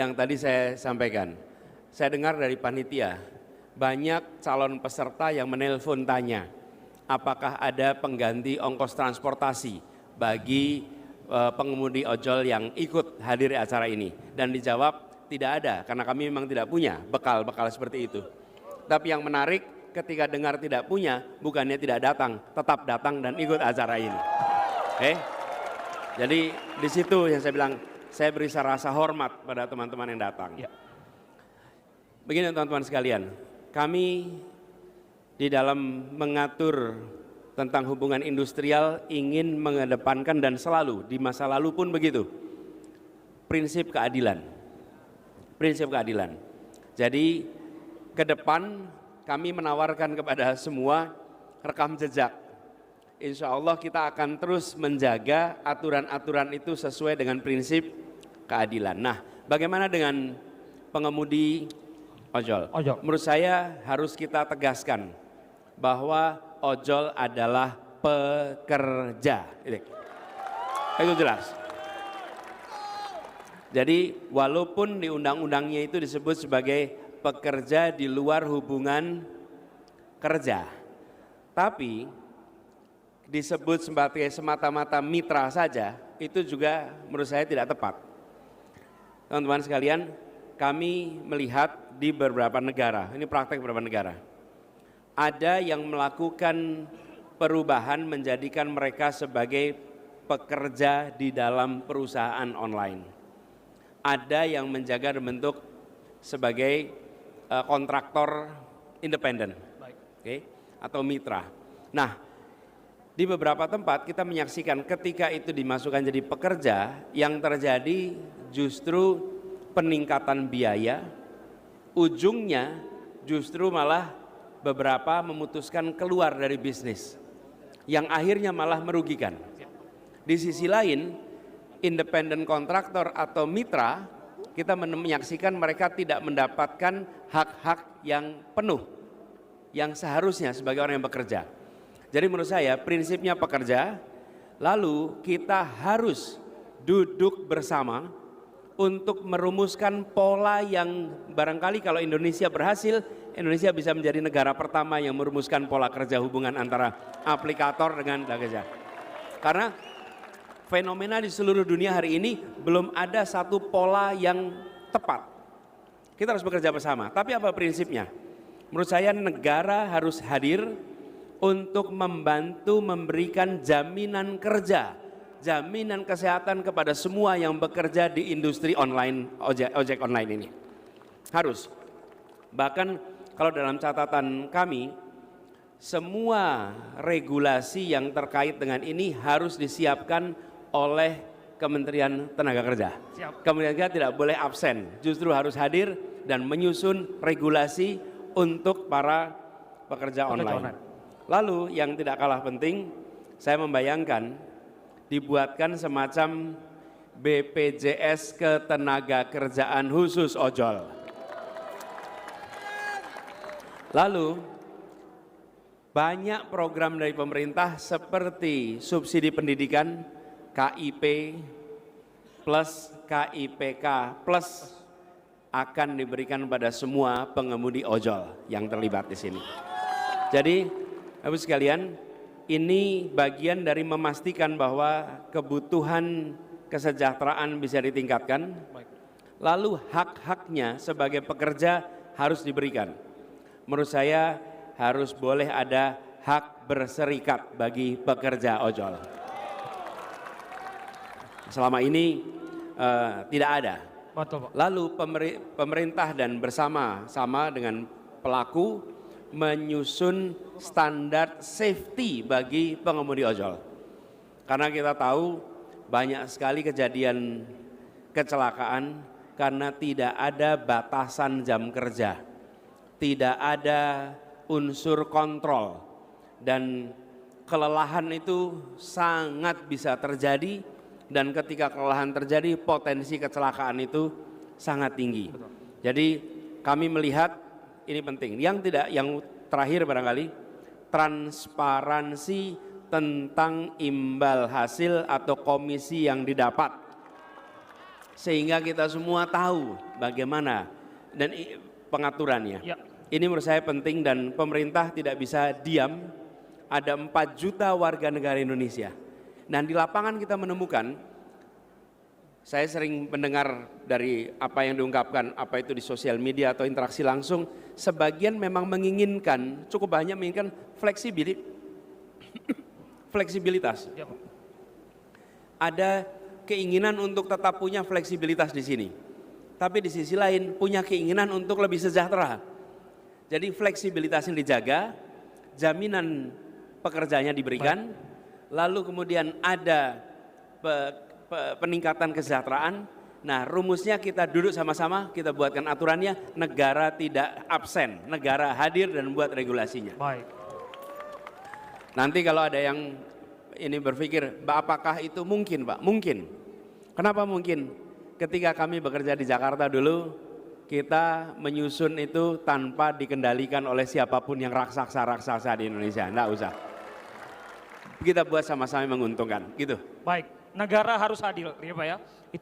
Yang tadi saya sampaikan, saya dengar dari panitia, banyak calon peserta yang menelpon tanya, apakah ada pengganti ongkos transportasi bagi pengemudi ojol yang ikut hadir di acara ini. Dan dijawab, tidak ada, karena kami memang tidak punya bekal-bekal seperti itu. Tapi yang menarik, ketika dengar tidak punya, bukannya tidak datang, tetap datang dan ikut acara ini. Oke? Jadi di situ yang saya bilang, saya beri rasa hormat pada teman-teman yang datang. Ya. Begini teman-teman sekalian, kami di dalam mengatur tentang hubungan industrial ingin mengedepankan dan selalu di masa lalu pun begitu, prinsip keadilan. Prinsip keadilan. Jadi ke depan kami menawarkan kepada semua rekam jejak. Insya Allah kita akan terus menjaga aturan-aturan itu sesuai dengan prinsip keadilan. Nah, bagaimana dengan pengemudi ojol? Menurut saya harus kita tegaskan bahwa ojol adalah pekerja. Itu jelas. Jadi walaupun di undang-undangnya itu disebut sebagai pekerja di luar hubungan kerja, tapi disebut sebagai semata-mata mitra saja, itu juga menurut saya tidak tepat. Teman-teman sekalian, kami melihat di beberapa negara, ini praktek beberapa negara, ada yang melakukan perubahan menjadikan mereka sebagai pekerja di dalam perusahaan online. Ada yang menjaga bentuk sebagai kontraktor independen, atau mitra. Nah, di beberapa tempat kita menyaksikan ketika itu dimasukkan jadi pekerja, yang terjadi justru peningkatan biaya, ujungnya justru malah beberapa memutuskan keluar dari bisnis, yang akhirnya malah merugikan. Di sisi lain, independen kontraktor atau mitra, kita menyaksikan mereka tidak mendapatkan hak-hak yang penuh, yang seharusnya sebagai orang yang bekerja. Jadi menurut saya prinsipnya pekerja, lalu kita harus duduk bersama untuk merumuskan pola yang barangkali kalau Indonesia berhasil, Indonesia bisa menjadi negara pertama yang merumuskan pola kerja hubungan antara aplikator dengan pekerja. Karena fenomena di seluruh dunia hari ini belum ada satu pola yang tepat. Kita harus bekerja bersama, tapi apa prinsipnya? Menurut saya negara harus hadir untuk membantu memberikan jaminan kerja, jaminan kesehatan kepada semua yang bekerja di industri online, ojek online ini. Harus. Bahkan kalau dalam catatan kami, semua regulasi yang terkait dengan ini harus disiapkan oleh Kementerian Tenaga Kerja. Kementerian Kerja tidak boleh absen, justru harus hadir dan menyusun regulasi untuk para pekerja online. Lalu yang tidak kalah penting, saya membayangkan dibuatkan semacam BPJS Ketenagakerjaan khusus ojol. Lalu banyak program dari pemerintah seperti subsidi pendidikan, KIP plus KIPK plus akan diberikan pada semua pengemudi ojol yang terlibat di sini. Jadi Bapak sekalian, ini bagian dari memastikan bahwa kebutuhan kesejahteraan bisa ditingkatkan, lalu hak-haknya sebagai pekerja harus diberikan. Menurut saya harus boleh ada hak berserikat bagi pekerja ojol. Selama ini tidak ada. Lalu pemerintah dan bersama-sama dengan pelaku menyusun standar safety bagi pengemudi ojol. Karena kita tahu banyak sekali kejadian kecelakaan karena tidak ada batasan jam kerja, tidak ada unsur kontrol, dan kelelahan itu sangat bisa terjadi, dan ketika kelelahan terjadi potensi kecelakaan itu sangat tinggi. Jadi kami melihat ini penting. Yang terakhir barangkali transparansi tentang imbal hasil atau komisi yang didapat. sehingga kita semua tahu bagaimana dan pengaturannya. Ya. Ini menurut saya penting dan pemerintah tidak bisa diam. Ada 4 juta warga negara Indonesia. Dan di lapangan kita menemukan, saya sering mendengar dari apa yang diungkapkan, apa itu di sosial media atau interaksi langsung, sebagian memang menginginkan, cukup banyak menginginkan fleksibilitas. Ya, Pak. Ada keinginan untuk tetap punya fleksibilitas di sini. Tapi di sisi lain punya keinginan untuk lebih sejahtera. Jadi fleksibilitas yang dijaga, jaminan pekerjaannya diberikan, lalu kemudian ada peningkatan kesejahteraan. Nah, rumusnya kita duduk sama-sama, kita buatkan aturannya, negara tidak absen, negara hadir dan buat regulasinya. Baik. Nanti kalau ada yang ini berpikir, apakah itu mungkin, Pak? Mungkin. Kenapa mungkin? Ketika kami bekerja di Jakarta dulu, kita menyusun itu tanpa dikendalikan oleh siapapun yang raksasa-raksasa di Indonesia. Enggak usah. Kita buat sama-sama menguntungkan, gitu. Baik, negara harus adil, ya Pak ya. Itu